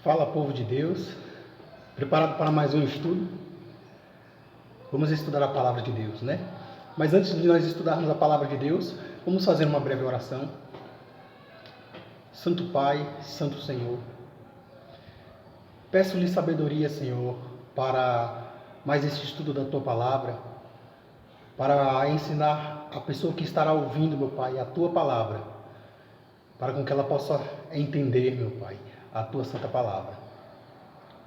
Fala, povo de Deus, preparado para mais um estudo? Vamos estudar a palavra de Deus, né? Mas antes de nós estudarmos a palavra de Deus, vamos fazer uma breve oração. Santo Pai, Santo Senhor, peço-lhe sabedoria, Senhor, para mais este estudo da Tua palavra, para ensinar a pessoa que estará ouvindo, meu Pai, a Tua palavra, para com que ela possa entender, meu Pai, a Tua santa palavra.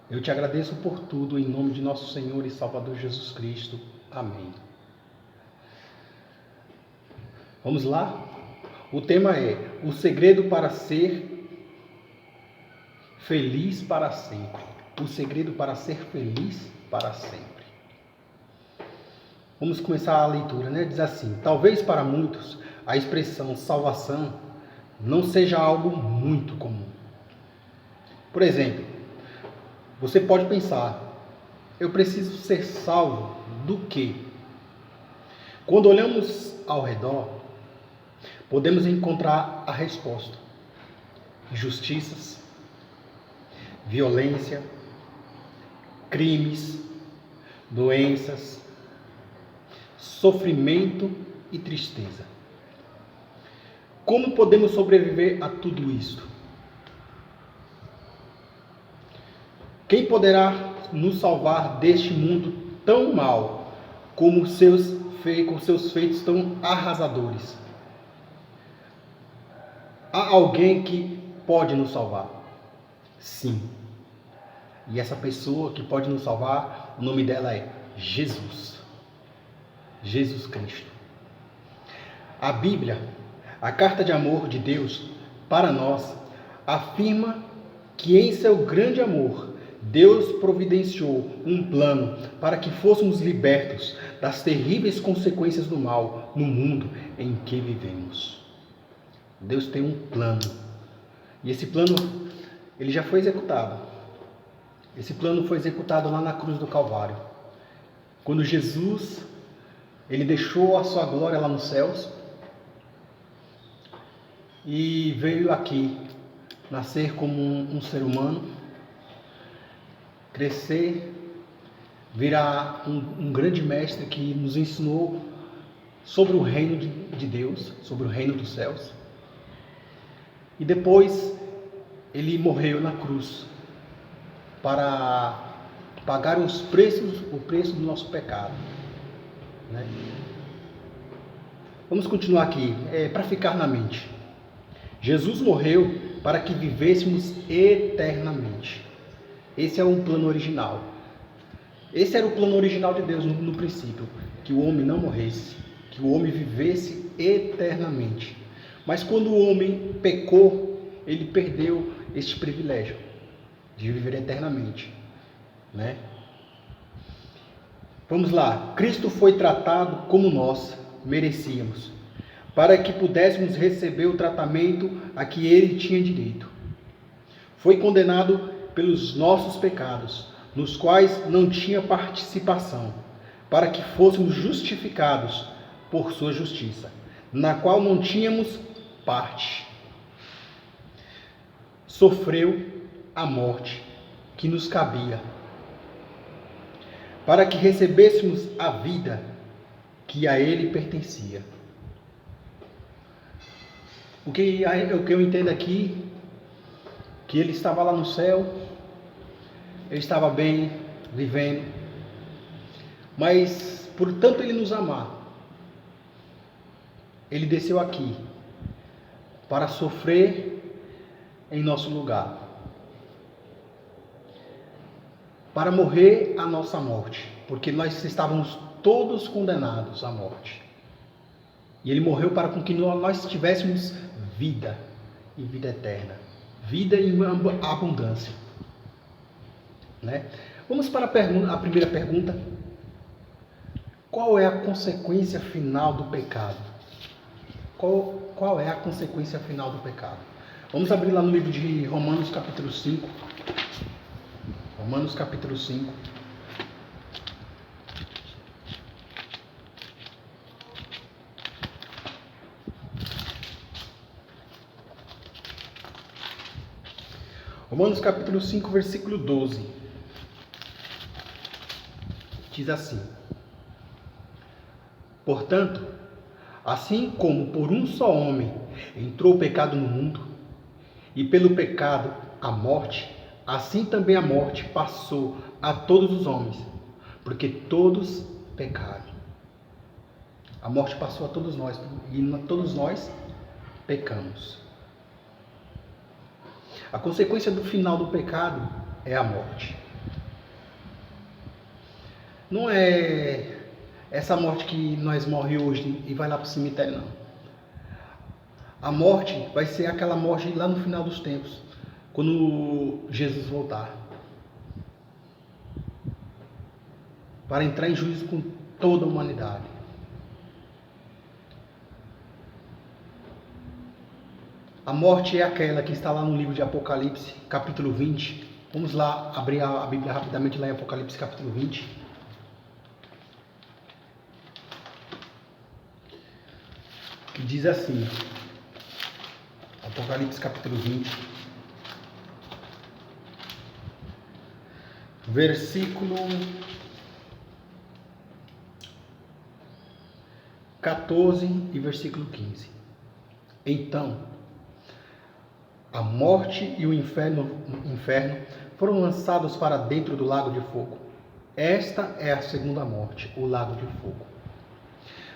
Eu te agradeço por tudo, em nome de nosso Senhor e Salvador Jesus Cristo. Amém. Vamos lá? O tema é o segredo para ser feliz para sempre. O segredo para ser feliz para sempre. Vamos começar a leitura, né? Diz assim: talvez para muitos a expressão salvação não seja algo muito comum. Por exemplo, você pode pensar: eu preciso ser salvo do quê? Quando olhamos ao redor, podemos encontrar a resposta: injustiças, violência, crimes, doenças, sofrimento e tristeza. Como podemos sobreviver a tudo isto? Quem poderá nos salvar deste mundo tão mau, com seus feitos tão arrasadores? Há alguém que pode nos salvar? Sim. E essa pessoa que pode nos salvar, o nome dela é Jesus. Jesus Cristo. A Bíblia, a carta de amor de Deus para nós, afirma que em seu grande amor, Deus providenciou um plano para que fôssemos libertos das terríveis consequências do mal no mundo em que vivemos. Deus tem um plano. E esse plano, ele já foi executado. Esse plano foi executado lá na cruz do Calvário. Quando Jesus, ele deixou a sua glória lá nos céus e veio aqui nascer como um ser humano, crescer, virar um grande mestre que nos ensinou sobre o reino de Deus, sobre o reino dos céus. E depois ele morreu na cruz para pagar o preço do nosso pecado, né? Vamos continuar aqui, para ficar na mente. Jesus morreu para que vivêssemos eternamente. Esse é um plano original. Esse era o plano original de Deus no princípio, que o homem não morresse, que o homem vivesse eternamente. Mas quando o homem pecou, ele perdeu este privilégio de viver eternamente, né? Vamos lá. Cristo foi tratado como nós merecíamos, para que pudéssemos receber o tratamento a que ele tinha direito. Foi condenado pelos nossos pecados, nos quais não tinha participação, para que fôssemos justificados por sua justiça, na qual não tínhamos parte. Sofreu a morte que nos cabia, para que recebêssemos a vida que a ele pertencia. O que eu entendo aqui, que ele estava lá no céu, ele estava bem, vivendo, mas por tanto ele nos amar, ele desceu aqui para sofrer em nosso lugar, para morrer a nossa morte, porque nós estávamos todos condenados à morte. E ele morreu para que nós tivéssemos vida e vida eterna, vida em abundância, né? Vamos para a primeira pergunta. Qual é a consequência final do pecado? Qual é a consequência final do pecado? Vamos abrir lá no livro de Romanos capítulo 5. Romanos capítulo 5. Romanos capítulo 5, versículo 12. Diz assim: portanto, assim como por um só homem entrou o pecado no mundo, e pelo pecado a morte, assim também a morte passou a todos os homens, porque todos pecaram. A morte passou a todos nós, e todos nós pecamos. A consequência do final do pecado é a morte. Não é essa morte que nós morremos hoje e vai lá para o cemitério, não. A morte vai ser aquela morte lá no final dos tempos, quando Jesus voltar, para entrar em juízo com toda a humanidade. A morte é aquela que está lá no livro de Apocalipse, capítulo 20. Vamos lá abrir a Bíblia rapidamente lá em Apocalipse, capítulo 20. Que diz assim, Apocalipse capítulo 20, versículo 14 e versículo 15. Então, a morte e o inferno foram lançados para dentro do lago de fogo. Esta é a segunda morte, o lago de fogo.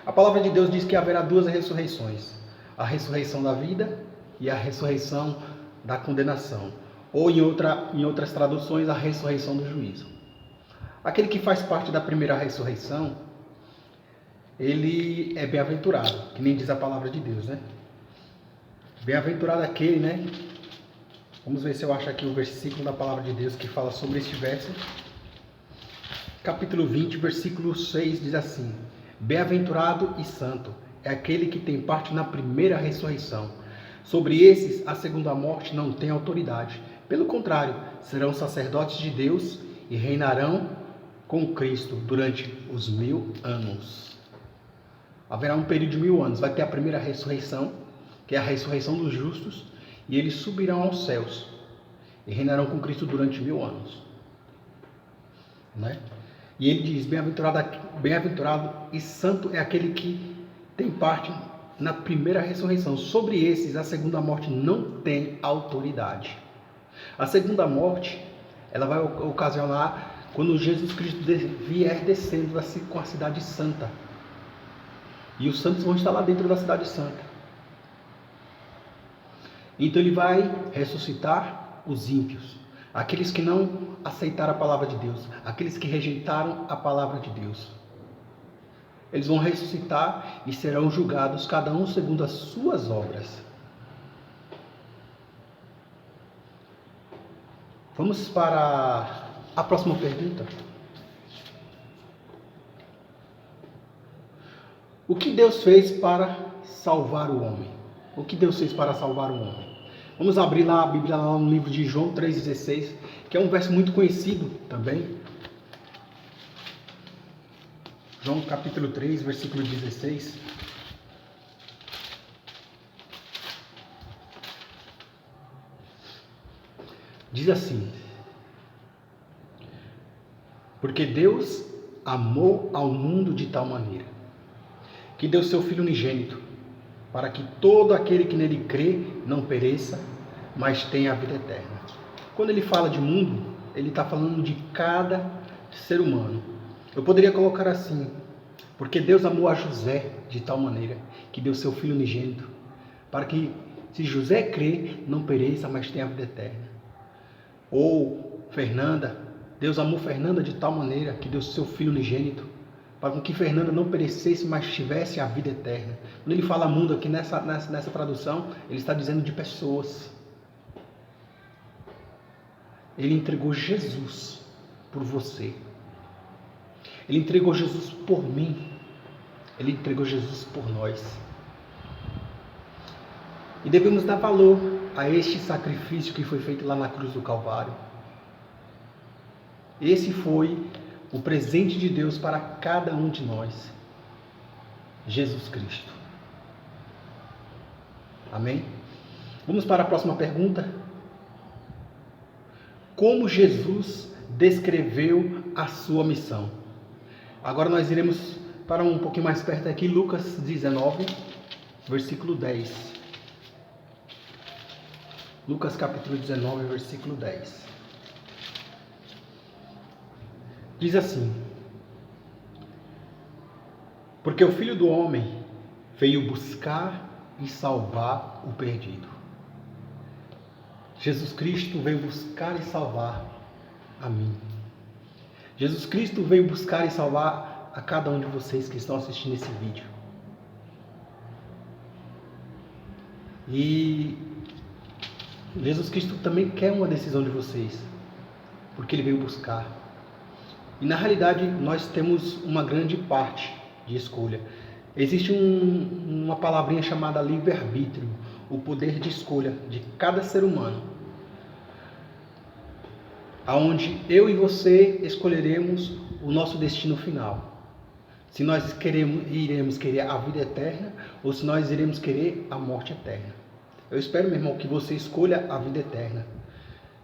A palavra de Deus diz que haverá duas ressurreições: a ressurreição da vida e a ressurreição da condenação. Ou em outras traduções, a ressurreição do juízo. Aquele que faz parte da primeira ressurreição, ele é bem-aventurado, que nem diz a palavra de Deus, né? Bem-aventurado aquele, né? Vamos ver se eu acho aqui o versículo da palavra de Deus que fala sobre este verso. Capítulo 20, versículo 6 diz assim: bem-aventurado e santo é aquele que tem parte na primeira ressurreição. Sobre esses, a segunda morte não tem autoridade. Pelo contrário, serão sacerdotes de Deus e reinarão com Cristo durante os 1000 anos. Haverá um período de 1000 anos. Vai ter a primeira ressurreição, que é a ressurreição dos justos, e eles subirão aos céus e reinarão com Cristo durante 1000 anos. Né? E ele diz: bem-aventurado e santo é aquele que tem parte na primeira ressurreição. Sobre esses, a segunda morte não tem autoridade. A segunda morte, ela vai ocasionar quando Jesus Cristo vier descendo com a cidade santa. E os santos vão estar lá dentro da cidade santa. Então ele vai ressuscitar os ímpios, aqueles que não aceitaram a palavra de Deus, aqueles que rejeitaram a palavra de Deus. Eles vão ressuscitar e serão julgados, cada um segundo as suas obras. Vamos para a próxima pergunta. O que Deus fez para salvar o homem? O que Deus fez para salvar o homem? Vamos abrir lá a Bíblia lá no livro de João 3,16, que é um verso muito conhecido também. João capítulo 3, versículo 16. Diz assim: porque Deus amou ao mundo de tal maneira, que deu seu Filho unigênito, para que todo aquele que nele crê não pereça, mas tenha a vida eterna. Quando ele fala de mundo, ele está falando de cada ser humano. Eu poderia colocar assim: porque Deus amou a José de tal maneira, que deu seu Filho unigênito, para que, se José crê, não pereça, mas tenha a vida eterna. Ou Fernanda, Deus amou Fernanda de tal maneira, que deu seu Filho unigênito, para que Fernanda não perecesse, mas tivesse a vida eterna. Quando ele fala mundo aqui nessa tradução, ele está dizendo de pessoas. Ele entregou Jesus por você. Ele entregou Jesus por mim. Ele entregou Jesus por nós. E devemos dar valor a este sacrifício que foi feito lá na cruz do Calvário. Esse foi o presente de Deus para cada um de nós. Jesus Cristo. Amém? Vamos para a próxima pergunta. como Jesus descreveu a sua missão. Agora nós iremos para um pouquinho mais perto aqui, Lucas 19, versículo 10. Lucas capítulo 19, versículo 10. Diz assim: porque o Filho do Homem veio buscar e salvar o perdido. Jesus Cristo veio buscar e salvar a mim. Jesus Cristo veio buscar e salvar a cada um de vocês que estão assistindo esse vídeo. E Jesus Cristo também quer uma decisão de vocês, porque Ele veio buscar. E na realidade nós temos uma grande parte de escolha. Existe uma palavrinha chamada livre-arbítrio, o poder de escolha de cada ser humano, aonde eu e você escolheremos o nosso destino final. Se nós iremos querer a vida eterna ou se nós iremos querer a morte eterna. Eu espero, meu irmão, que você escolha a vida eterna.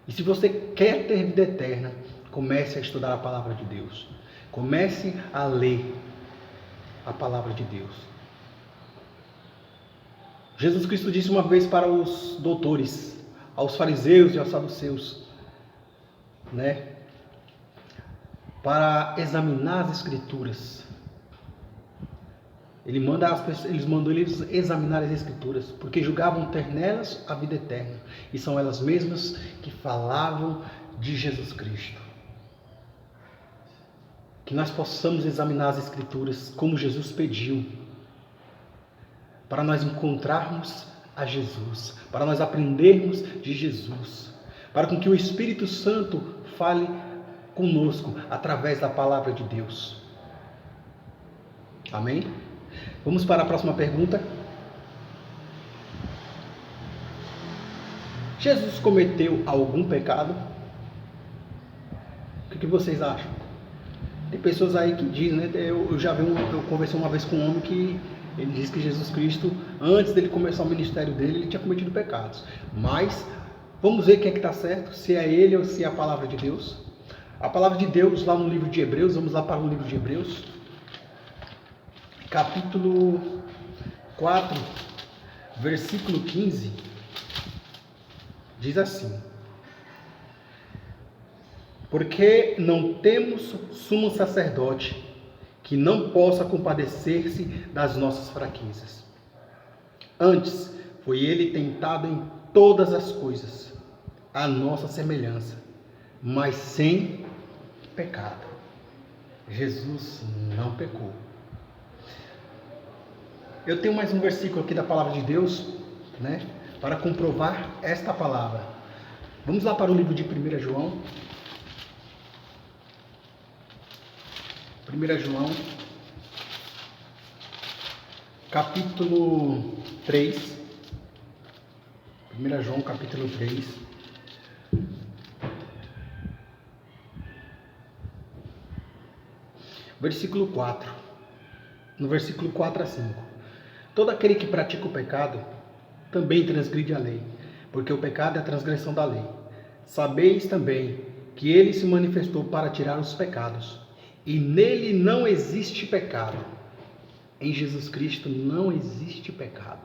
E se você quer ter vida eterna, comece a estudar a palavra de Deus. Comece a ler a palavra de Deus. Jesus Cristo disse uma vez para os doutores, aos fariseus e aos saduceus, para examinar as Escrituras. Eles mandou eles examinar as Escrituras, porque julgavam ter nelas a vida eterna. E são elas mesmas que falavam de Jesus Cristo. Que nós possamos examinar as Escrituras como Jesus pediu, para nós encontrarmos a Jesus, para nós aprendermos de Jesus, para com que o Espírito Santo fale conosco através da palavra de Deus. Amém? Vamos para a próxima pergunta. Jesus cometeu algum pecado? O que vocês acham? Tem pessoas aí que dizem, eu conversei uma vez com um homem que ele disse que Jesus Cristo, antes dele começar o ministério dele, ele tinha cometido pecados. Mas vamos ver quem é que está certo, se é ele ou se é a palavra de Deus. A palavra de Deus lá no livro de Hebreus, vamos lá para o livro de Hebreus, capítulo 4, versículo 15, diz assim: porque não temos sumo sacerdote que não possa compadecer-se das nossas fraquezas. Antes, foi ele tentado em todas as coisas, à nossa semelhança, mas sem pecado. Jesus não pecou. Eu tenho mais um versículo aqui da palavra de Deus, para comprovar esta palavra. Vamos lá para o livro de 1 João. 1 João, capítulo 3. 1 João, capítulo 3. Versículo 4. No versículo 4 a 5. Todo aquele que pratica o pecado também transgride a lei, porque o pecado é a transgressão da lei. Sabeis também que ele se manifestou para tirar os pecados, e nele não existe pecado. Em Jesus Cristo não existe pecado.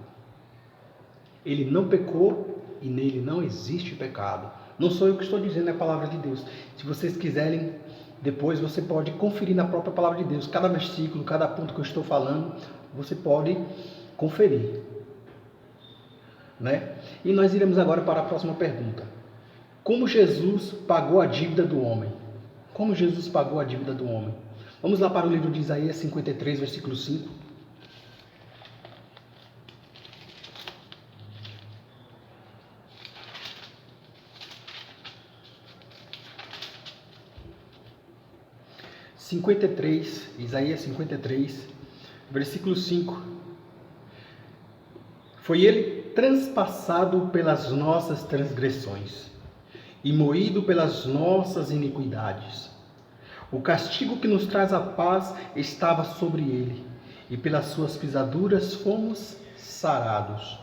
Ele não pecou e nele não existe pecado. Não sou eu que estou dizendo, é a palavra de Deus. Se vocês quiserem, depois você pode conferir na própria palavra de Deus. Cada versículo, cada ponto que eu estou falando, você pode conferir. E nós iremos agora para a próxima pergunta. Como Jesus pagou a dívida do homem? Como Jesus pagou a dívida do homem? Vamos lá para o livro de Isaías 53, versículo 5. Isaías 53, versículo 5. Foi ele transpassado pelas nossas transgressões e moído pelas nossas iniquidades. O castigo que nos traz a paz estava sobre ele, e pelas suas pisaduras fomos sarados.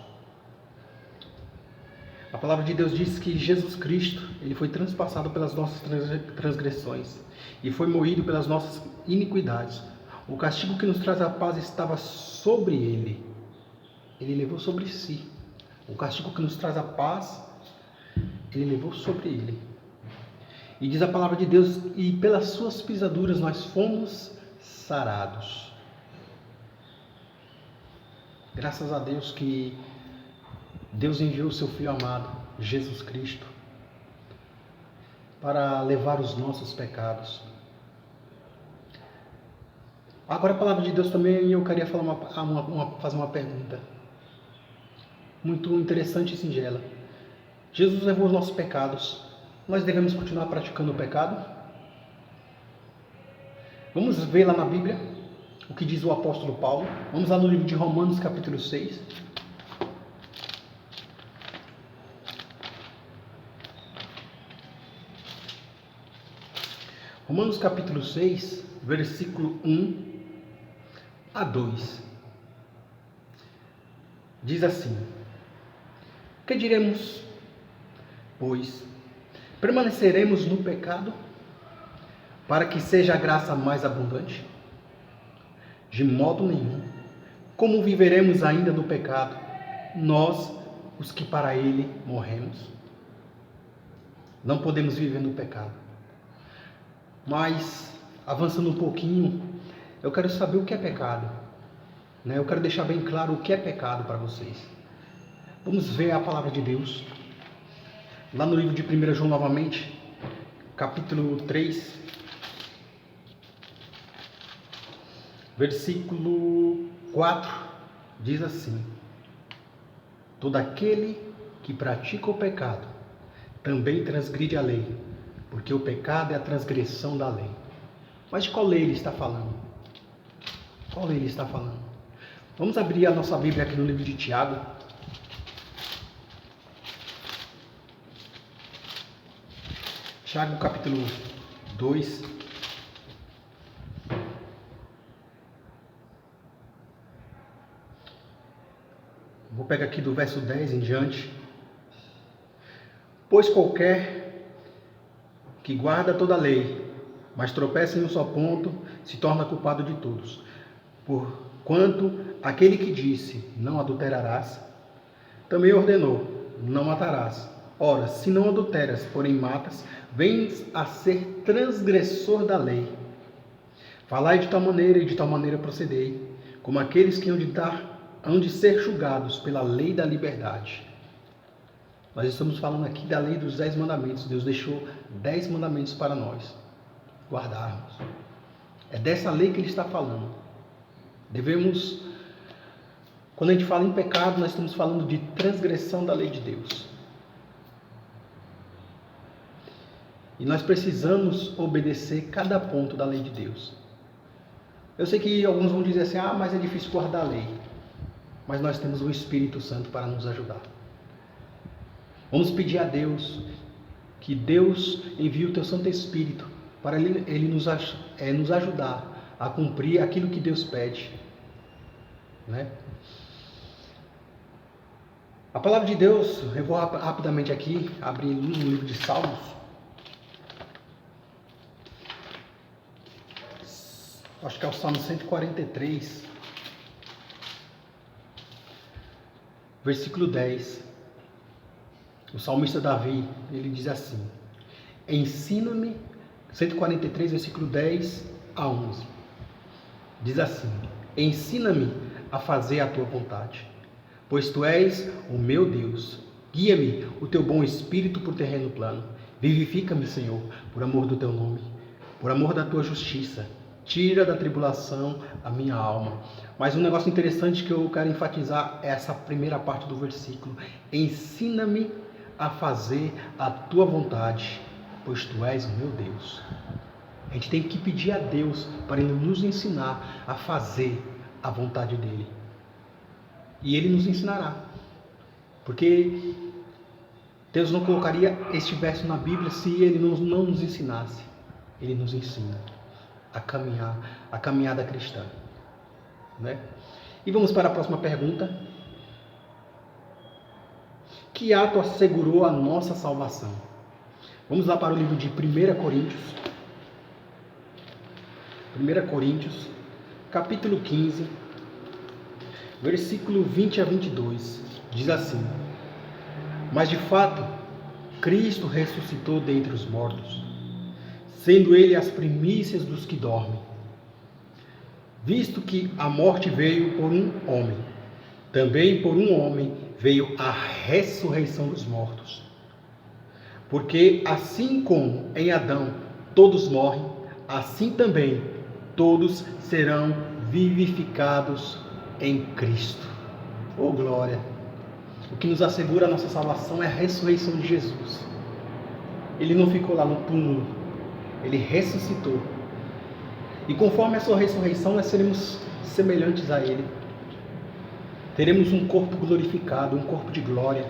A palavra de Deus diz que Jesus Cristo, ele foi transpassado pelas nossas transgressões e foi moído pelas nossas iniquidades. O castigo que nos traz a paz estava sobre ele. Ele levou sobre si. O castigo que nos traz a paz, ele levou sobre ele. E diz a palavra de Deus, e pelas suas pisaduras nós fomos sarados. Graças a Deus que Deus enviou o seu Filho amado, Jesus Cristo, para levar os nossos pecados. Agora a palavra de Deus também, eu queria fazer uma pergunta muito interessante e singela. Jesus levou os nossos pecados. Nós devemos continuar praticando o pecado? Vamos ver lá na Bíblia o que diz o apóstolo Paulo. Vamos lá no livro de Romanos, capítulo 6. Romanos, capítulo 6, versículo 1 a 2. Diz assim: que diremos, pois? Permaneceremos no pecado para que seja a graça mais abundante? De modo nenhum. Como viveremos ainda no pecado, nós, os que para ele morremos? Não podemos viver no pecado. Mas, avançando um pouquinho, eu quero saber o que é pecado. Eu quero deixar bem claro o que é pecado para vocês. Vamos ver a palavra de Deus. Lá no livro de 1 João novamente, capítulo 3, versículo 4, diz assim: todo aquele que pratica o pecado também transgride a lei, porque o pecado é a transgressão da lei. Mas de qual lei ele está falando? Qual lei ele está falando? Vamos abrir a nossa Bíblia aqui no livro de Tiago. Tiago, capítulo 2. Vou pegar aqui do verso 10 em diante. Pois qualquer que guarda toda a lei, mas tropeça em um só ponto, se torna culpado de todos. Porquanto aquele que disse, não adulterarás, também ordenou, não matarás. Ora, se não adulteras, porém matas, vens a ser transgressor da lei. Falai de tal maneira e de tal maneira procedei, como aqueles que hão de ser julgados pela lei da liberdade. Nós estamos falando aqui da lei dos 10 mandamentos. Deus deixou 10 mandamentos para nós guardarmos. É dessa lei que ele está falando. Quando a gente fala em pecado, nós estamos falando de transgressão da lei de Deus. E nós precisamos obedecer cada ponto da lei de Deus. Eu sei que alguns vão dizer assim, mas é difícil guardar a lei. Mas nós temos o Espírito Santo para nos ajudar. Vamos pedir a Deus que Deus envie o teu Santo Espírito para ele nos ajudar a cumprir aquilo que Deus pede. A palavra de Deus, eu vou rapidamente aqui abrir no livro de Salmos. Acho que é o Salmo 143, versículo 10. O salmista Davi, ele diz assim: ensina-me, 143, versículo 10 a 11. Diz assim: ensina-me a fazer a tua vontade, pois tu és o meu Deus. Guia-me o teu bom espírito por terreno plano. Vivifica-me, Senhor, por amor do teu nome, por amor da tua justiça. Tira da tribulação a minha alma. Mas um negócio interessante que eu quero enfatizar é essa primeira parte do versículo. Ensina-me a fazer a tua vontade, pois tu és o meu Deus. A gente tem que pedir a Deus para Ele nos ensinar a fazer a vontade dEle. E Ele nos ensinará. Porque Deus não colocaria este verso na Bíblia se Ele não nos ensinasse. Ele nos ensina a caminhada cristã. E vamos para a próxima pergunta. Que ato assegurou a nossa salvação? Vamos lá para o livro de 1 Coríntios. 1 Coríntios, capítulo 15, versículo 20 a 22. Diz assim: Mas de fato, Cristo ressuscitou dentre os mortos, sendo Ele as primícias dos que dormem. Visto que a morte veio por um homem, também por um homem veio a ressurreição dos mortos. Porque assim como em Adão todos morrem, assim também todos serão vivificados em Cristo. Oh glória! O que nos assegura a nossa salvação é a ressurreição de Jesus. Ele não ficou lá no túmulo, ele ressuscitou. E conforme a sua ressurreição, nós seremos semelhantes a ele. Teremos um corpo glorificado, um corpo de glória,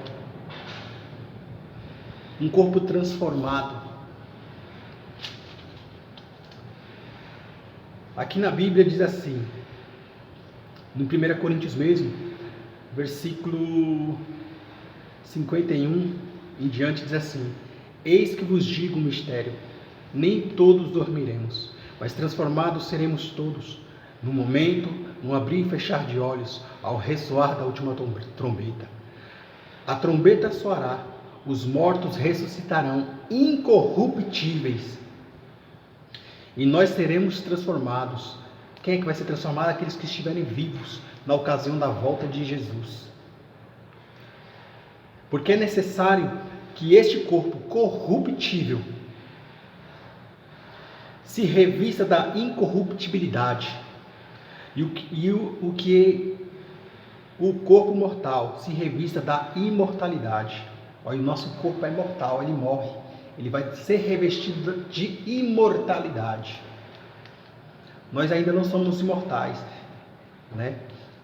um corpo transformado. Aqui na Bíblia diz assim, no 1 Coríntios mesmo, versículo 51 em diante, diz assim: Eis que vos digo um mistério, nem todos dormiremos, mas transformados seremos todos, no momento, no abrir e fechar de olhos, ao ressoar da última trombeta. A trombeta soará, os mortos ressuscitarão incorruptíveis, e nós seremos transformados. Quem é que vai ser transformado? Aqueles que estiverem vivos na ocasião da volta de Jesus. Porque é necessário que este corpo corruptível se revista da incorruptibilidade, e o corpo mortal se revista da imortalidade. Olha, o nosso corpo é mortal, ele morre, ele vai ser revestido de imortalidade. Nós ainda não somos imortais, né?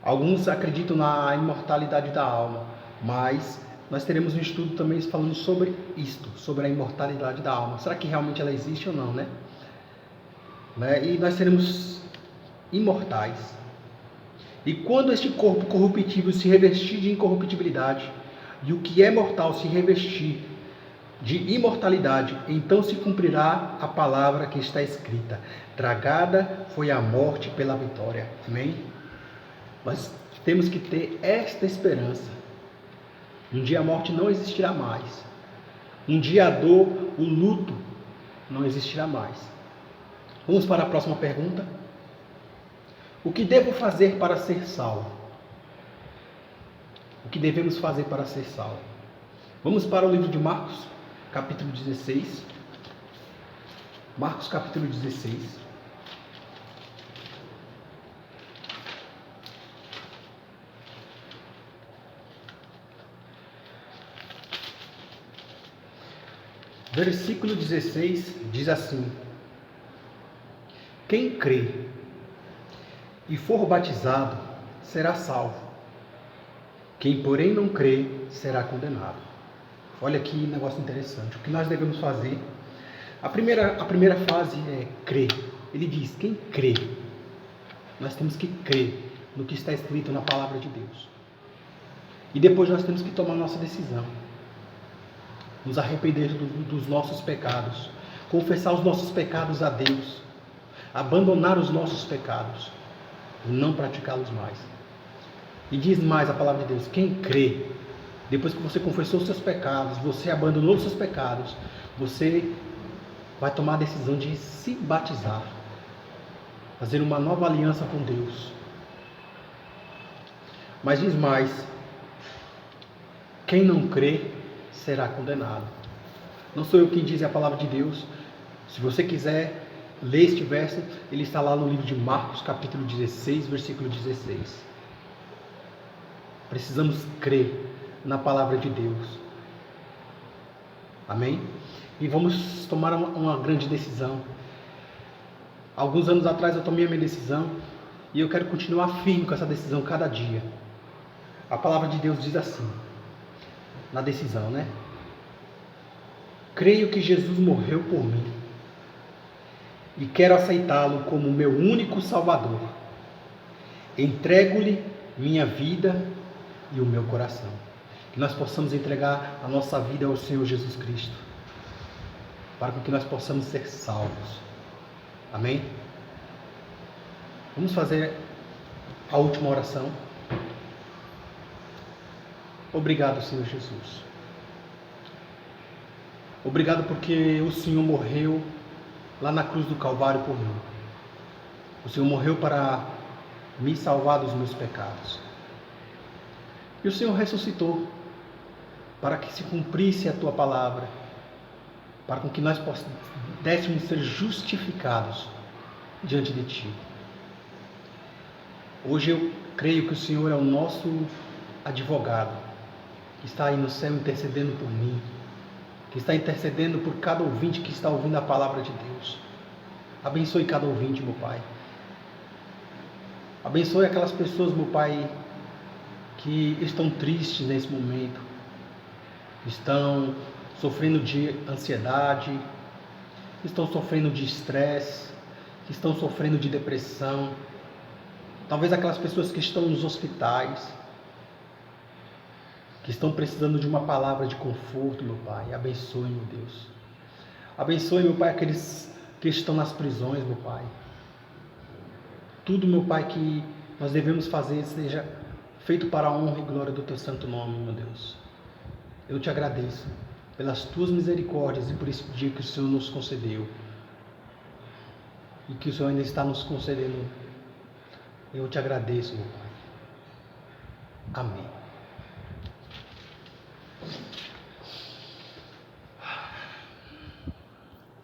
Alguns acreditam na imortalidade da alma, mas nós teremos um estudo também falando sobre isto, sobre a imortalidade da alma. Será que realmente ela existe ou não, né? E nós seremos imortais. E quando este corpo corruptível se revestir de incorruptibilidade, e o que é mortal se revestir de imortalidade, então se cumprirá a palavra que está escrita: tragada foi a morte pela vitória. Amém? Nós temos que ter esta esperança. Um dia a morte não existirá mais. Um dia a dor, o luto não existirá mais. Vamos para a próxima pergunta. O que devo fazer para ser salvo? O que devemos fazer para ser salvo? Vamos para o livro de Marcos, capítulo 16. Marcos, capítulo 16. Versículo 16 diz assim: Quem crê e for batizado será salvo. Quem, porém, não crê será condenado. Olha que negócio interessante. O que nós devemos fazer? A primeira fase é crer. Ele diz: quem crê. Nós temos que crer no que está escrito na palavra de Deus. E depois nós temos que tomar nossa decisão. Nos arrepender dos nossos pecados. Confessar os nossos pecados a Deus. Abandonar os nossos pecados. E não praticá-los mais. E diz mais a palavra de Deus: quem crê, depois que você confessou os seus pecados, você abandonou os seus pecados, você vai tomar a decisão de se batizar, fazer uma nova aliança com Deus. Mas diz mais: quem não crê será condenado. Não sou eu quem diz a palavra de Deus. Se você quiser ler este verso, ele está lá no livro de Marcos, capítulo 16, versículo 16. Precisamos crer na palavra de Deus. Amém? E vamos tomar uma grande decisão. Alguns anos atrás eu tomei a minha decisão e eu quero continuar firme com essa decisão cada dia. A palavra de Deus diz assim, na decisão, né? Creio que Jesus morreu por mim e quero aceitá-lo como meu único Salvador. Entrego-lhe minha vida e o meu coração. Que nós possamos entregar a nossa vida ao Senhor Jesus Cristo, para que nós possamos ser salvos. Amém? Vamos fazer a última oração. Obrigado, Senhor Jesus. Obrigado porque o Senhor morreu lá na cruz do Calvário por mim. O Senhor morreu para me salvar dos meus pecados. E o Senhor ressuscitou para que se cumprisse a tua palavra, para que nós pudéssemos ser justificados diante de ti. Hoje eu creio que o Senhor é o nosso advogado, que está aí no céu intercedendo por mim, que está intercedendo por cada ouvinte que está ouvindo a palavra de Deus. Abençoe cada ouvinte, meu Pai. Abençoe aquelas pessoas, meu Pai, que estão tristes nesse momento, estão sofrendo de ansiedade, estão sofrendo de estresse, estão sofrendo de depressão. Talvez aquelas pessoas que estão nos hospitais, que estão precisando de uma palavra de conforto, meu Pai. Abençoe, meu Deus. Abençoe, meu Pai, aqueles que estão nas prisões, meu Pai. Tudo, meu Pai, que nós devemos fazer seja feito para a honra e glória do Teu santo nome, meu Deus. Eu te agradeço pelas Tuas misericórdias e por esse dia que o Senhor nos concedeu e que o Senhor ainda está nos concedendo. Eu te agradeço, meu Pai. Amém.